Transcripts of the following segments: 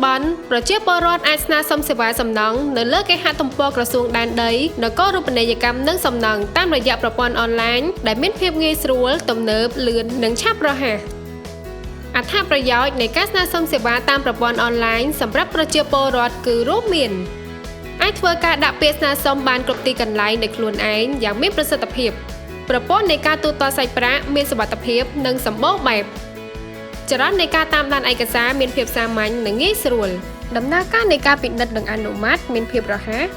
บันប្រជាពលរដ្ឋអាចស្នើសុំសេវាសំណងនៅលើគេហទំព័រក្រសួងដែនដីនគររូបនីយកម្មនិងសំណងតាមរយៈប្រព័ន្ធអនឡាញដែលមានភាពងាយស្រួលទំនើបលឿននិងឆាប់រហ័សអត្ថប្រយោជន៍នៃការស្នើសុំសេវាតាមប្រព័ន្ធអនឡាញសម្រាប់ប្រជាពលរដ្ឋគឺរួមមានអាចធ្វើការដាក់ពាក្យស្នើសុំបានគ្រប់ទីកន្លែងដោយខ្លួនឯងយ៉ាងមានប្រសិទ្ធភាពប្រព័ន្ធនៃការទូទាត់សាច់ប្រាក់មានសុវត្ថិភាពនិងសម្បូរបែបចរន្តនៃការតាមដានឯកសារមានភាពសាមញ្ញនិងងាយស្រួលដំណើរការនៃការពិនិត្យនិងអនុម័តមានភាពរហ័ស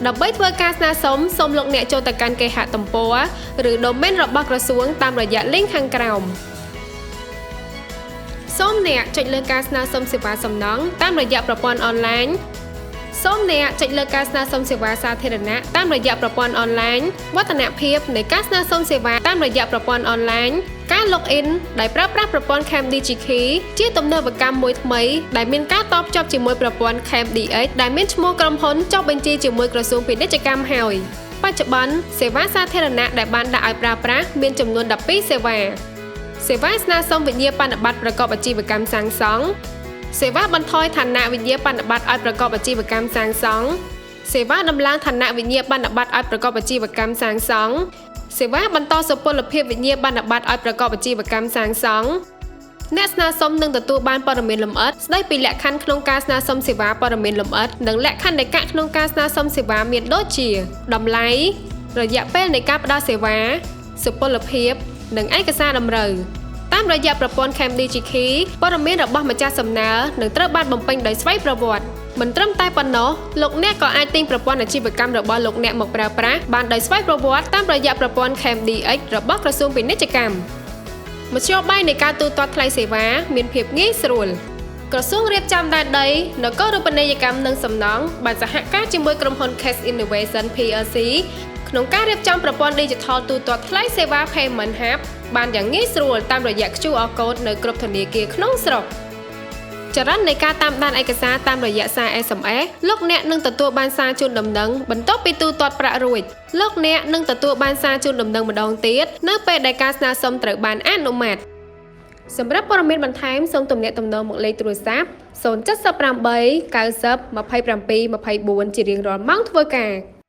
ដើម្បីធ្វើការស្នើសុំសូមលោកអ្នកចូលទៅកាន់គេហទំព័រឬ domain របស់ក្រសួងតាមរយៈ link ខាងក្រោមសូមអ្នកចុចលើការស្នើសុំសេវាសំណងតាមរយៈប្រព័ន្ធអនឡាញសូមអ្នកចុចលើការស្នើសុំសេវាសាធារណៈតាមរយៈប្រព័ន្ធអនឡាញវឌ្ឍនភាពនៃការស្នើសុំសេវាតាមរយៈប្រព័ន្ធអនឡាញការ log in ដោយប្រើប្រាស់ប្រព័ន្ធ CamDigiKey ជាទំនើបកម្មមួយថ្មីដែលមានការតភ្ជាប់ជាមួយប្រព័ន្ធ CamDX ដែលមានឈ្មោះក្រុមហ៊ុនចុះបញ្ជីជាមួយក្រសួងពាណិជ្ជកម្មហើយបច្ចុប្បន្នសេវាសាធារណៈដែលបានដាក់ឲ្យប្រើប្រាស់មានចំនួន12សេវាសេវាស្នើសុំវិញ្ញាបនបត្រប្រកបអាជីវកម្មសាងសង់សេវាបន្ថយឋានៈវិញ្ញាបនបត្រឲ្យប្រកបអាជីវកម្មសាងសង់សេវាដំឡើងឋានៈវិញ្ញាបនបត្រឲ្យប្រកបអាជីវកម្មសាងសង់សេវាបន្តសុពលភាពវិញ្ញាបនបត្រឲ្យប្រកបអាជីវកម្មសាងសង់អ្នកស្នើសុំនឹងទទួលបានព័ត៌មានលម្អិតស្ដីពីលក្ខខណ្ឌក្នុងការស្នើសុំសេវាព័ត៌មានលម្អិតនិងលក្ខខណ្ឌនៃការក្នុងការស្នើសុំសេវាមានដូចជាតម្លៃរយៈពេលនៃការផ្តល់សេវាសុពលភាពនិងឯកសារតម្រូវតាមរយៈប្រព័ន្ធ CamDigiKey ព័ត៌មានរបស់ម្ចាស់សំណើនឹងត្រូវបានបំពេញដោយស្វ័យប្រវត្តិមិនត្រឹមតែប៉ុណ្ណោះលោកអ្នកក៏អាចទិញប្រព័ន្ធអាជីវកម្មរបស់លោកអ្នកមកប្រើប្រាស់បានដោយស្វ័យប្រវត្តិតាមរយៈប្រព័ន្ធ CamDX របស់ក្រសួងពាណិជ្ជកម្មមធ្យោបាយនៃការទូទាត់ថ្លៃសេវាមានភាពងាយស្រួលក្រសួងរៀបចំដែនដីនគររូបនីយកម្មនិងសំណង់បានសហការជាមួយក្រុមហ៊ុន Cash Innovation PLC ក្នុងការរៀបចំប្រព័ន្ធ Digital ទូទាត់ថ្លៃសេវា Payment Hub បានយ៉ាងងាយស្រួលតាមរយៈ QR Code នៅគ្រប់ធនាគារក្នុងស្រុកចរន្តនៃការតាមដានឯកសារតាមរយៈសារ SMS លោកអ្នកនឹងទទួលបានសារជូនដំណឹងបន្ទាប់ពីទូទាត់ប្រាក់រួចលោកអ្នកនឹងទទួលបានសារជូនដំណឹងម្ដងទៀតនៅពេលដែលការស្នើសុំត្រូវបានអនុម័តសម្រាប់ព័ត៌មានបន្ថែមសូមទំនាក់ទំនងមកលេខទូរស័ព្ទ078 90 27 24ជារៀងរាល់ម៉ោងធ្វើការ